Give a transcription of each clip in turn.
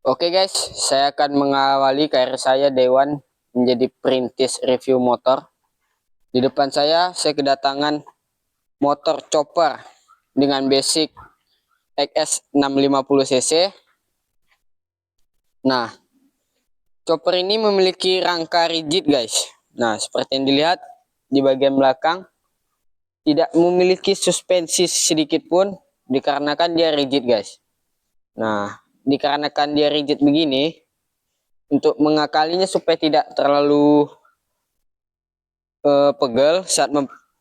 Oke guys, saya akan mengawali karir saya Dewan menjadi perintis review motor. Di depan saya kedatangan motor chopper dengan basic XS 650 cc. Nah, chopper ini memiliki rangka rigid guys. Nah, seperti yang dilihat di bagian belakang tidak memiliki suspensi sedikit pun dikarenakan dia rigid guys. Nah, dikarenakan dia rigid begini, untuk mengakalinya supaya tidak terlalu pegel saat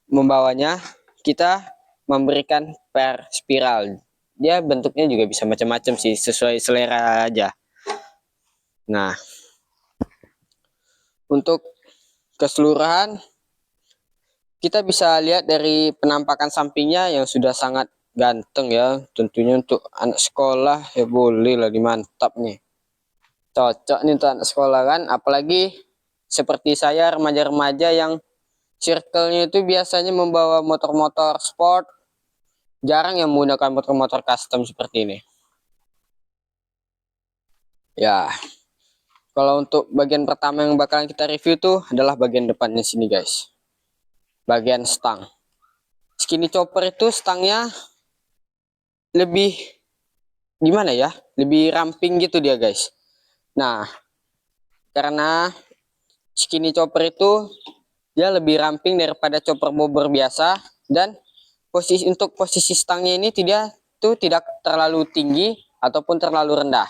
membawanya, kita memberikan per spiral. Dia bentuknya juga bisa macam-macam sih, sesuai selera aja. Nah, untuk keseluruhan kita bisa lihat dari penampakan sampingnya yang sudah sangat ganteng ya. Tentunya untuk anak sekolah ya boleh lah, dimantap nih. Cocok nih untuk anak sekolah kan, apalagi seperti saya remaja-remaja yang circle-nya itu biasanya membawa motor-motor sport, jarang yang menggunakan motor-motor custom seperti ini. Ya, kalau untuk bagian pertama yang bakalan kita review tuh adalah bagian depannya sini guys. Bagian stang. Skinny chopper itu stangnya lebih gimana ya? Lebih ramping gitu dia guys. Nah, karena skinny chopper itu dia lebih ramping daripada chopper bobber biasa, dan untuk posisi stangnya ini tidak terlalu tinggi ataupun terlalu rendah.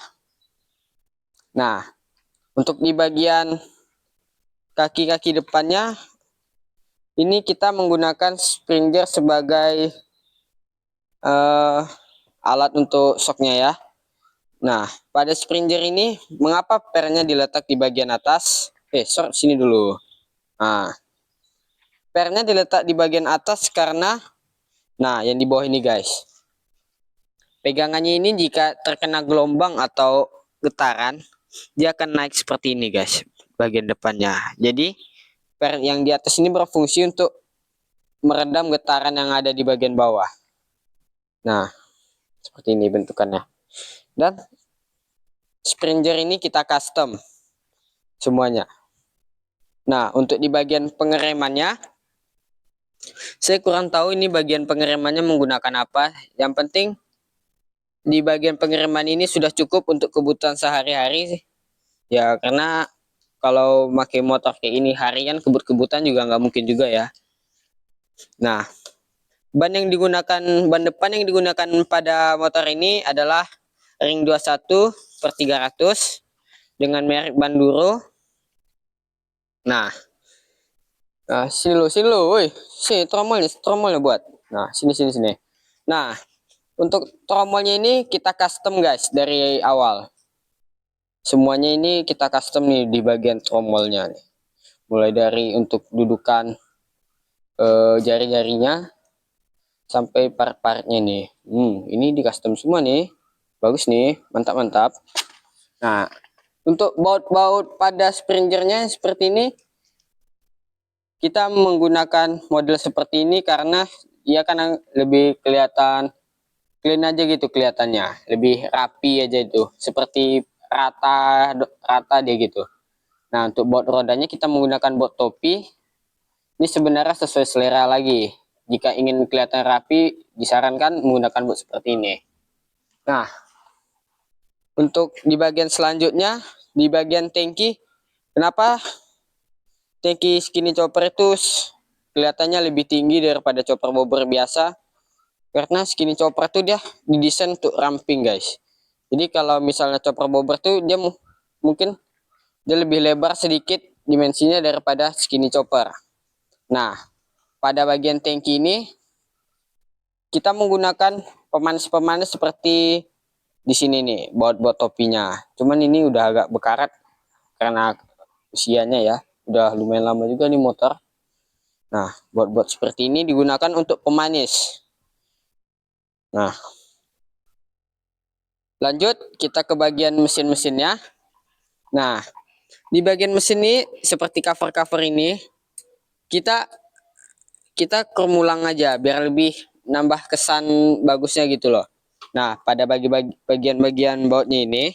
Nah, untuk di bagian kaki-kaki depannya ini kita menggunakan springer sebagai alat untuk shocknya ya. Nah, pada springer ini mengapa pernya diletak di bagian atas? Sini dulu. Nah, pernya diletak di bagian atas karena, nah yang di bawah ini guys, pegangannya ini jika terkena gelombang atau getaran, dia akan naik seperti ini guys, bagian depannya. Jadi per yang di atas ini berfungsi untuk meredam getaran yang ada di bagian bawah. Nah, seperti ini bentukannya. Dan springer ini kita custom semuanya. Nah, untuk di bagian pengeremannya, saya kurang tahu ini bagian pengeremannya menggunakan apa. Yang penting di bagian pengereman ini sudah cukup untuk kebutuhan sehari-hari. Ya, karena kalau pakai motor kayak ini harian kebut-kebutan juga nggak mungkin juga ya. Nah, ban depan yang digunakan pada motor ini adalah ring 21/300 dengan merek Banduro. Nah, sini lo, woi, sini tromolnya buat. Nah, sini. Nah, untuk tromolnya ini kita custom guys dari awal. Semuanya ini kita custom nih di bagian tromolnya nih. Mulai dari untuk dudukan jari-jarinya sampai part-partnya nih. Ini di custom semua nih. Bagus nih, mantap. Nah, untuk baut-baut pada springernya seperti ini, kita menggunakan model seperti ini karena ia kan lebih kelihatan clean aja gitu kelihatannya, lebih rapi aja itu, seperti rata dia gitu. Nah, untuk baut rodanya kita menggunakan baut topi. Ini sebenarnya sesuai selera lagi. Jika ingin kelihatan rapi, disarankan menggunakan baut seperti ini. Nah, untuk di bagian selanjutnya, di bagian tangki, kenapa tangki skinny chopper itu kelihatannya lebih tinggi daripada chopper bobber biasa? Karena skinny chopper itu dia didesain untuk ramping guys. Jadi kalau misalnya chopper bobber tuh dia mungkin dia lebih lebar sedikit dimensinya daripada skinny chopper. Nah, pada bagian tangki ini kita menggunakan pemanis-pemanis seperti di sini nih, baut topinya. Cuman ini udah agak bekarat karena usianya ya, udah lumayan lama juga nih motor. Nah, baut seperti ini digunakan untuk pemanis. Nah, lanjut kita ke bagian mesin-mesinnya. Nah, di bagian mesin ini seperti cover-cover ini kita chrome ulang aja biar lebih nambah kesan bagusnya gitu loh. Nah, pada bagian-bagian bautnya ini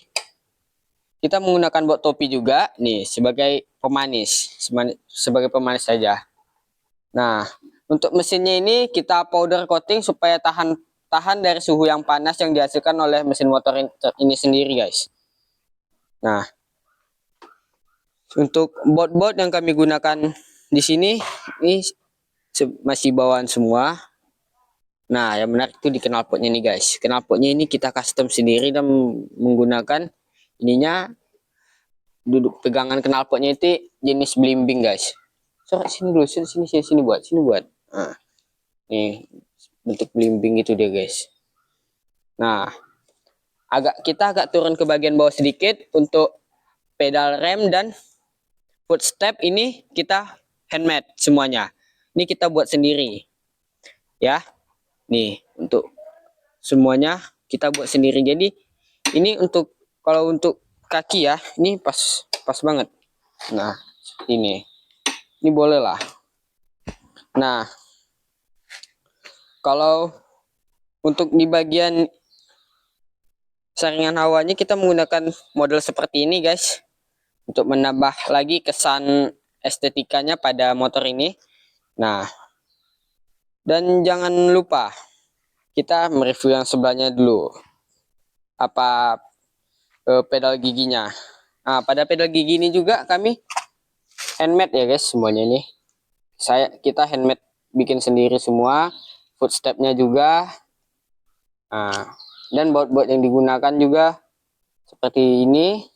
kita menggunakan bot topi juga nih sebagai pemanis, sebagai pemanis saja. Nah, untuk mesinnya ini kita powder coating supaya tahan dari suhu yang panas yang dihasilkan oleh mesin motor ini sendiri, guys. Nah, untuk bot yang kami gunakan di sini ini masih bawaan semua. Nah, yang menarik itu di knalpotnya nih, guys. Knalpotnya ini kita custom sendiri dan menggunakan ininya, duduk pegangan knalpotnya itu jenis blimbing, guys. So, sini dulu, sini buat. Nah, nih bentuk blimbing itu dia, guys. Nah, kita agak turun ke bagian bawah sedikit untuk pedal rem dan footstep ini kita handmade semuanya. Ini kita buat sendiri. Ya. Nih, untuk semuanya kita buat sendiri. Jadi ini kalau untuk kaki ya, ini pas banget. Nah, ini boleh lah. Nah, kalau untuk di bagian saringan hawanya kita menggunakan model seperti ini, guys, untuk menambah lagi kesan estetikanya pada motor ini. Nah, dan jangan lupa kita mereview yang sebelahnya dulu, apa pedal giginya. Nah, pada pedal gigi ini juga kami handmade ya, guys, semuanya ini. Kita handmade, bikin sendiri semua, footstepnya juga. Nah, dan baut yang digunakan juga seperti ini,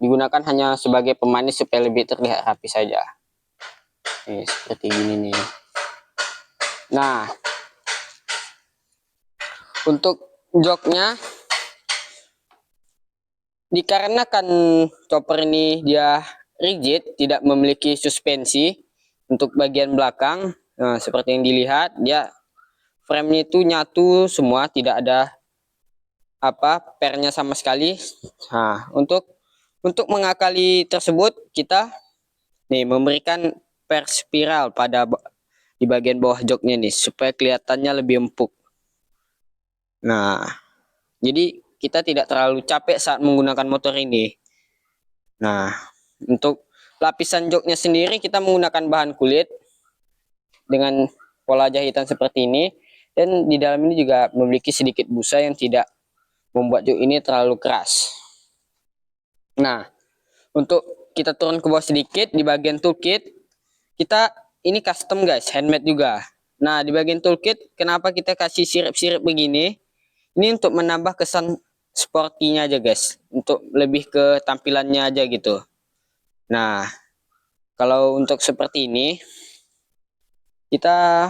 digunakan hanya sebagai pemanis supaya lebih terlihat rapi saja. Nih, seperti ini nih. Nah, untuk joknya, dikarenakan chopper ini dia rigid, tidak memiliki suspensi untuk bagian belakang. Nah, seperti yang dilihat, dia frame-nya itu nyatu semua, tidak ada pernya sama sekali. Nah, untuk mengakali tersebut, kita nih memberikan per spiral di bagian bawah joknya nih supaya kelihatannya lebih empuk. Nah, jadi kita tidak terlalu capek saat menggunakan motor ini. Nah, untuk lapisan joknya sendiri kita menggunakan bahan kulit dengan pola jahitan seperti ini, dan di dalam ini juga memiliki sedikit busa yang tidak membuat jok ini terlalu keras. Nah, untuk kita turun ke bawah sedikit di bagian toolkit, kita ini custom, guys, handmade juga. Nah, di bagian toolkit kenapa kita kasih sirip-sirip begini? Ini untuk menambah kesan sportinya aja, guys, untuk lebih ke tampilannya aja gitu. Nah, kalau untuk seperti ini kita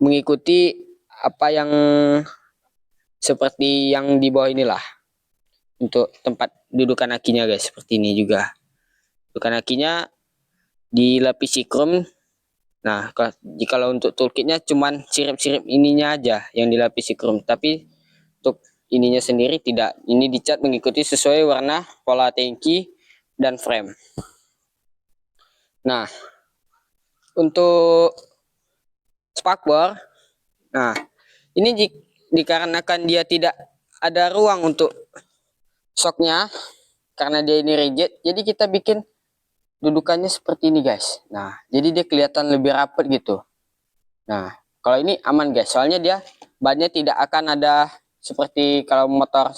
mengikuti apa yang seperti yang di bawah inilah. Untuk tempat dudukan akinya, guys, seperti ini juga. Dudukan akinya dilapisi chrome. Nah, kalau untuk toolkitnya cuman sirip-sirip ininya aja yang dilapisi chrome, tapi untuk ininya sendiri tidak. Ini dicat mengikuti sesuai warna pola tangki dan frame. Nah, untuk spakbor, nah ini dikarenakan dia tidak ada ruang untuk shocknya karena dia ini rigid, jadi kita bikin dudukannya seperti ini, guys. Nah, jadi dia kelihatan lebih rapat gitu. Nah, kalau ini aman, guys, soalnya dia bannya tidak akan ada seperti kalau motor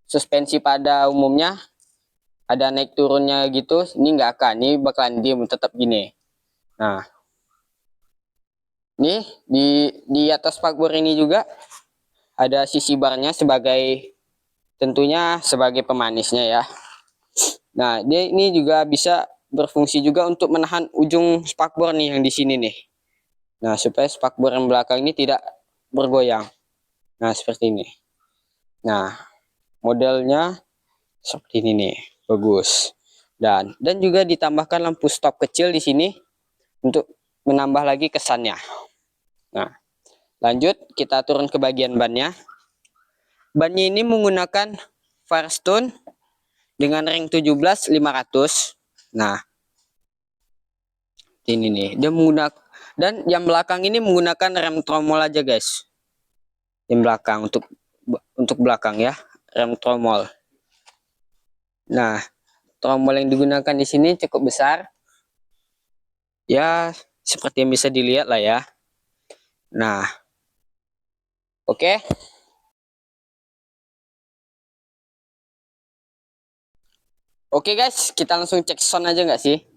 suspensi pada umumnya ada naik turunnya gitu. Ini nggak akan, ini bakalan diem tetap gini. Nah, ini di atas spakbor ini juga ada sisi barnya tentunya sebagai pemanisnya ya. Nah, dia ini juga bisa berfungsi juga untuk menahan ujung spakbor nih yang di sini nih. Nah, supaya spakbor yang belakang ini tidak bergoyang. Nah, seperti ini. Nah, modelnya seperti ini nih, bagus. Dan juga ditambahkan lampu stop kecil di sini untuk menambah lagi kesannya. Nah, lanjut kita turun ke bagian bannya. Bannya ini menggunakan Firestone dengan ring 17 500. Nah, ini nih, dia menggunakan, dan yang belakang ini menggunakan rem tromol aja, guys. Yang belakang untuk belakang ya, rem tromol. Nah, tombol yang digunakan di sini cukup besar. Ya, seperti yang bisa dilihat lah ya. Nah, oke. Oke guys, kita langsung cek sound aja nggak sih?